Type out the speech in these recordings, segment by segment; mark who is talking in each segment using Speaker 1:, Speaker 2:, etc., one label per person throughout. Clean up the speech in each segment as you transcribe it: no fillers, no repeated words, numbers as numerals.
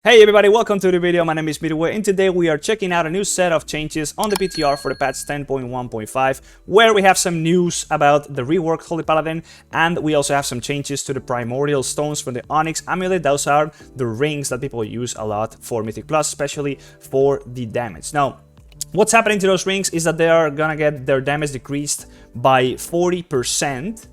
Speaker 1: Hey everybody, welcome to the video. My name is Mythic, and today we are checking out a new set of changes on the PTR for the patch 10.1.5, where we have some news about the reworked Holy Paladin, and we also have some changes to the primordial stones from the Onyx Amulet. Those are the rings that people use a lot for Mythic Plus, especially for the damage. Now, what's happening to those rings is that they are gonna get their damage decreased by 40%.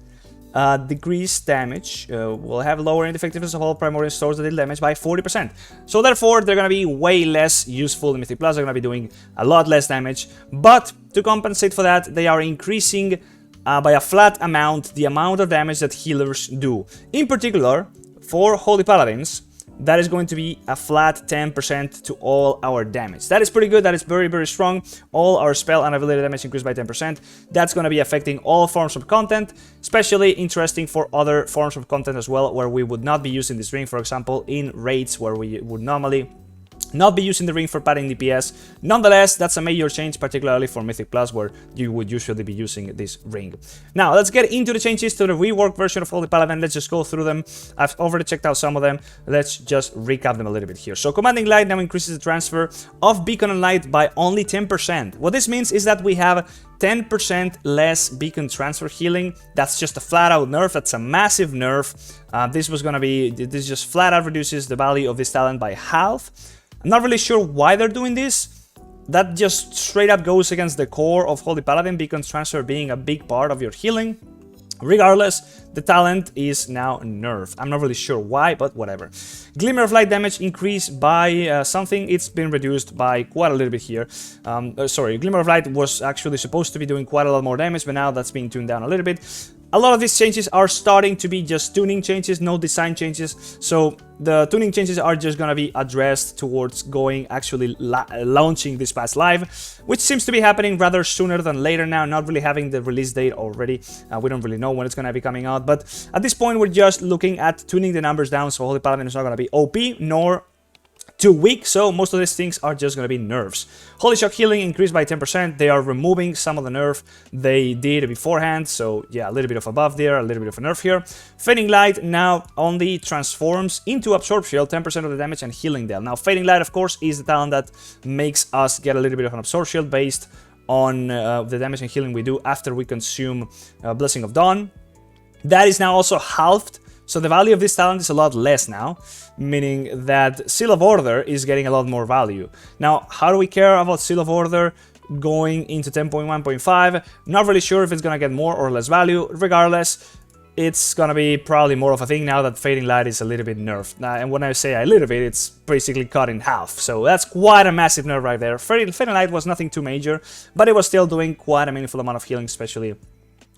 Speaker 1: Decreased damage will have lower effectiveness of all primordial stores that deal damage by 40%. So therefore, they're going to be way less useful in Mythic Plus. They're going to be doing a lot less damage. But to compensate for that, they are increasing by a flat amount the amount of damage that healers do. In particular, for Holy Paladins, that is going to be a flat 10% to all our damage. That is pretty good. That is very, very strong. All our spell and ability damage increased by 10%. That's going to be affecting all forms of content, especially interesting for other forms of content as well, where we would not be using this ring, for example, in raids where we would normally not be using the ring for padding DPS. Nonetheless, that's a major change, particularly for Mythic Plus, where you would usually be using this ring. Now, let's get into the changes to the reworked version of Holy Paladin. Let's just go through them. I've already checked out some of them. Let's just recap them a little bit here. So, Commanding Light now increases the transfer of Beacon and Light by only 10%. What this means is that we have 10% less beacon transfer healing. That's just a flat out nerf. That's a massive nerf. This just flat out reduces the value of this talent by half. I'm not really sure why they're doing this. That just straight up goes against the core of Holy Paladin, beacon transfer being a big part of your healing. Regardless, the talent is now nerfed. I'm not really sure why, but whatever. Glimmer of Light damage increased by something. It's been reduced by quite a little bit here. Glimmer of Light was actually supposed to be doing quite a lot more damage, but now that's being tuned down a little bit. A lot of these changes are starting to be just tuning changes, no design changes. So the tuning changes are just going to be addressed towards actually launching this patch live, which seems to be happening rather sooner than later now, not really having the release date already. We don't really know when it's going to be coming out, but at this point we're just looking at tuning the numbers down, so Holy Paladin is not going to be OP nor too weak, so most of these things are just going to be nerfs. Holy Shock healing increased by 10%. They are removing some of the nerf they did beforehand, so yeah, a little bit of a buff there, a little bit of a nerf here. Fading Light now only transforms into Absorb Shield, 10% of the damage and healing there. Now, Fading Light, of course, is the talent that makes us get a little bit of an Absorb Shield based on the damage and healing we do after we consume Blessing of Dawn. That is now also halved. So the value of this talent is a lot less now, meaning that Seal of Order is getting a lot more value. Now, how do we care about Seal of Order going into 10.1.5? Not really sure if it's going to get more or less value. Regardless, it's going to be probably more of a thing now that Fading Light is a little bit nerfed. And when I say a little bit, it's basically cut in half. So that's quite a massive nerf right there. Fading Light was nothing too major, but it was still doing quite a meaningful amount of healing, especially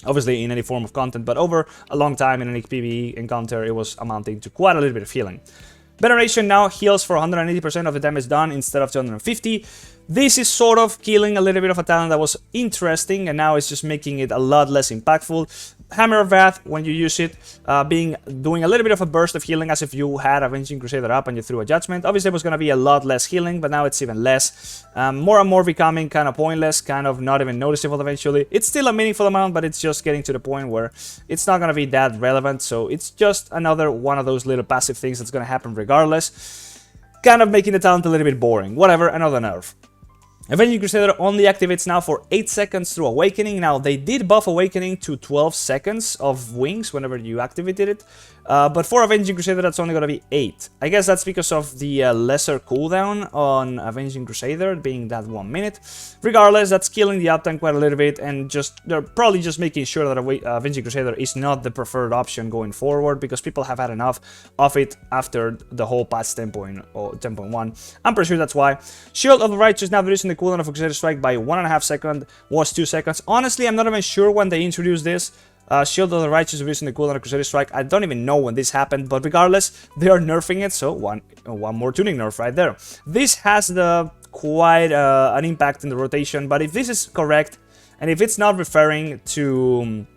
Speaker 1: obviously in any form of content, but over a long time in any PvE encounter, it was amounting to quite a little bit of healing. Veneration now heals for 180% of the damage done instead of 250. This is sort of killing a little bit of a talent that was interesting, and now it's just making it a lot less impactful. Hammer of Wrath, when you use it, doing a little bit of a burst of healing as if you had Avenging Crusader up and you threw a Judgment. Obviously, it was going to be a lot less healing, but now it's even less. More and more becoming kind of pointless, kind of not even noticeable eventually. It's still a meaningful amount, but it's just getting to the point where it's not going to be that relevant. So it's just another one of those little passive things that's going to happen regardless. Kind of making the talent a little bit boring. Whatever, another nerf. Avenging Crusader only activates now for 8 seconds through Awakening. Now, they did buff Awakening to 12 seconds of wings whenever you activated it. But for Avenging Crusader, that's only going to be 8. I guess that's because of the lesser cooldown on Avenging Crusader, being that 1 minute. Regardless, that's killing the uptime quite a little bit, and they're probably just making sure that Avenging Crusader is not the preferred option going forward, because people have had enough of it after the whole patch 10.1. I'm pretty sure that's why. Shield of the Righteous now reducing the cooldown of Crusader Strike by 1.5 seconds, was 2 seconds. Honestly, I'm not even sure when they introduced this. Shield of the Righteous reducing the cooldown of Crusader Strike. I don't even know when this happened, but regardless, they are nerfing it, so one more tuning nerf right there. This has quite an impact in the rotation, but if this is correct, and if it's not referring to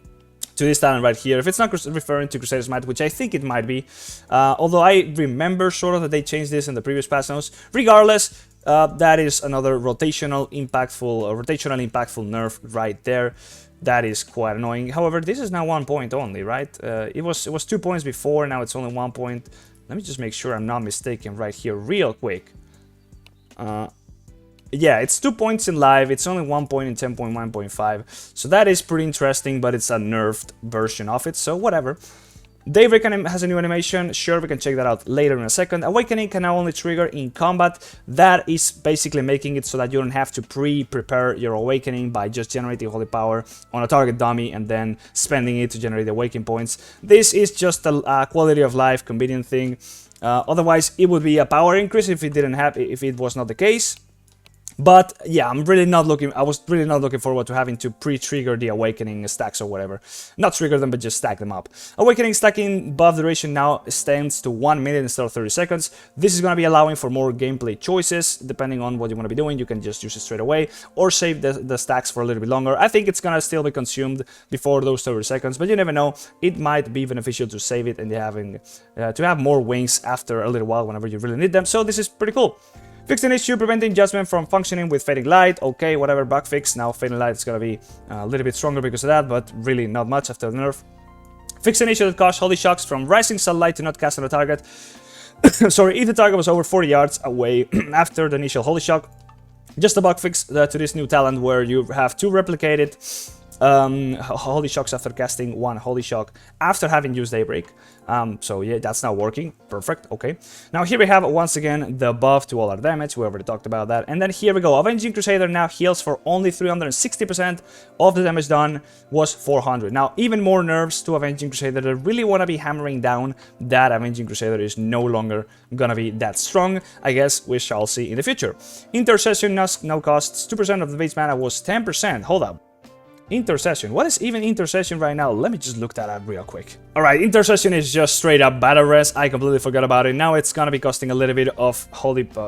Speaker 1: this talent right here, if it's not referring to Crusader's Might, which I think it might be, although I remember sort of that they changed this in the previous patch notes, regardless, that is another rotational impactful nerf right there. That is quite annoying. However, this is now 1 point only, right? It was 2 points before, now it's only 1 point. Let me just make sure I'm not mistaken right here real quick. Yeah, it's 2 points in live, it's only 1 point in 10.1.5, so that is pretty interesting, but it's a nerfed version of it, so whatever. Daybreak has a new animation, sure, we can check that out later in a second. Awakening can now only trigger in combat. That is basically making it so that you don't have to prepare your Awakening by just generating Holy Power on a target dummy and then spending it to generate the Awakening points. This is just a quality of life convenient thing. Otherwise, it would be a power increase if it was not the case. But yeah, I was really not looking forward to having to pre-trigger the Awakening stacks or whatever. Not trigger them, but just stack them up. Awakening stacking buff duration now stands to 1 minute instead of 30 seconds. This is going to be allowing for more gameplay choices. Depending on what you want to be doing, you can just use it straight away or save the stacks for a little bit longer. I think it's going to still be consumed before those 30 seconds, but you never know. It might be beneficial to save it and to have more wings after a little while whenever you really need them. So this is pretty cool. Fixed an issue preventing Judgment from functioning with Fading Light. Okay, whatever, bug fix. Now Fading Light is going to be a little bit stronger because of that, but really not much after the nerf. Fixed an issue that caused Holy Shocks from rising sunlight to not cast on a target. Sorry, if the target was over 40 yards away after the initial Holy Shock. Just a bug fix to this new talent where you have 2 replicated Holy Shocks after casting 1 Holy Shock after having used Daybreak. So yeah, that's now working. Perfect, okay. Now here we have once again the buff to all our damage, we already talked about that. And then here we go, Avenging Crusader now heals for only 360% of the damage done was 400. Now even more nerfs to Avenging Crusader that really want to be hammering down that Avenging Crusader is no longer gonna be that strong. I guess we shall see in the future. Intercession now costs 2% of the base mana was 10%. Hold up. Intercession. What is even Intercession right now? Let me just look that up real quick. Alright, Intercession is just straight up battle res. I completely forgot about it. Now it's gonna be costing a little bit of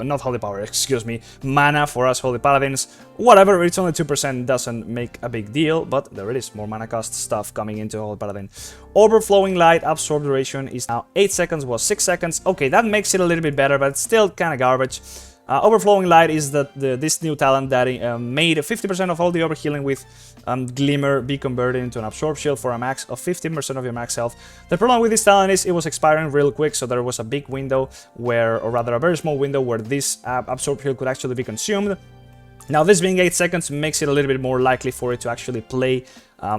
Speaker 1: not Holy Power, excuse me, mana for us Holy Paladins. Whatever, it's only 2%, doesn't make a big deal, but there it is, more mana cost stuff coming into Holy Paladin. Overflowing Light absorb duration is now 8 seconds, was 6 seconds. Okay, that makes it a little bit better, but it's still kind of garbage. Overflowing Light is this new talent that made 50% of all the overhealing with Glimmer be converted into an Absorb Shield for a max of 15% of your max health. The problem with this talent is it was expiring real quick, so there was a big window where, or rather a very small window where this Absorb Shield could actually be consumed. Now this being 8 seconds makes it a little bit more likely for it to actually play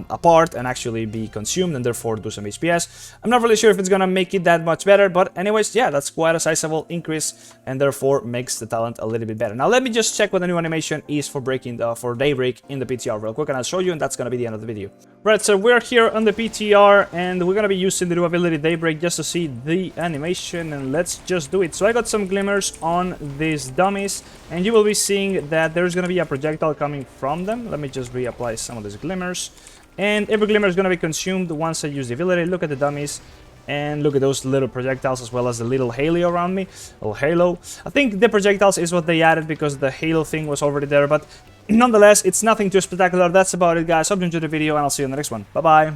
Speaker 1: apart and actually be consumed and therefore do some HPS. I'm not really sure if it's gonna make it that much better, but anyways, yeah, that's quite a sizable increase and therefore makes the talent a little bit better. Now let me just check what the new animation is for Daybreak in the PTR real quick, and I'll show you, and that's gonna be the end of the video. Right, so we're here on the PTR and we're gonna be using the new ability Daybreak just to see the animation, and let's just do it. So I got some glimmers on these dummies and you will be seeing that there's gonna be a projectile coming from them. Let me just reapply some of these glimmers. And every glimmer is going to be consumed once I use the ability. Look at the dummies and look at those little projectiles as well as the little halo around me. Little halo. I think the projectiles is what they added because the halo thing was already there. But nonetheless, it's nothing too spectacular. That's about it, guys. Hope you enjoyed the video and I'll see you in the next one. Bye-bye.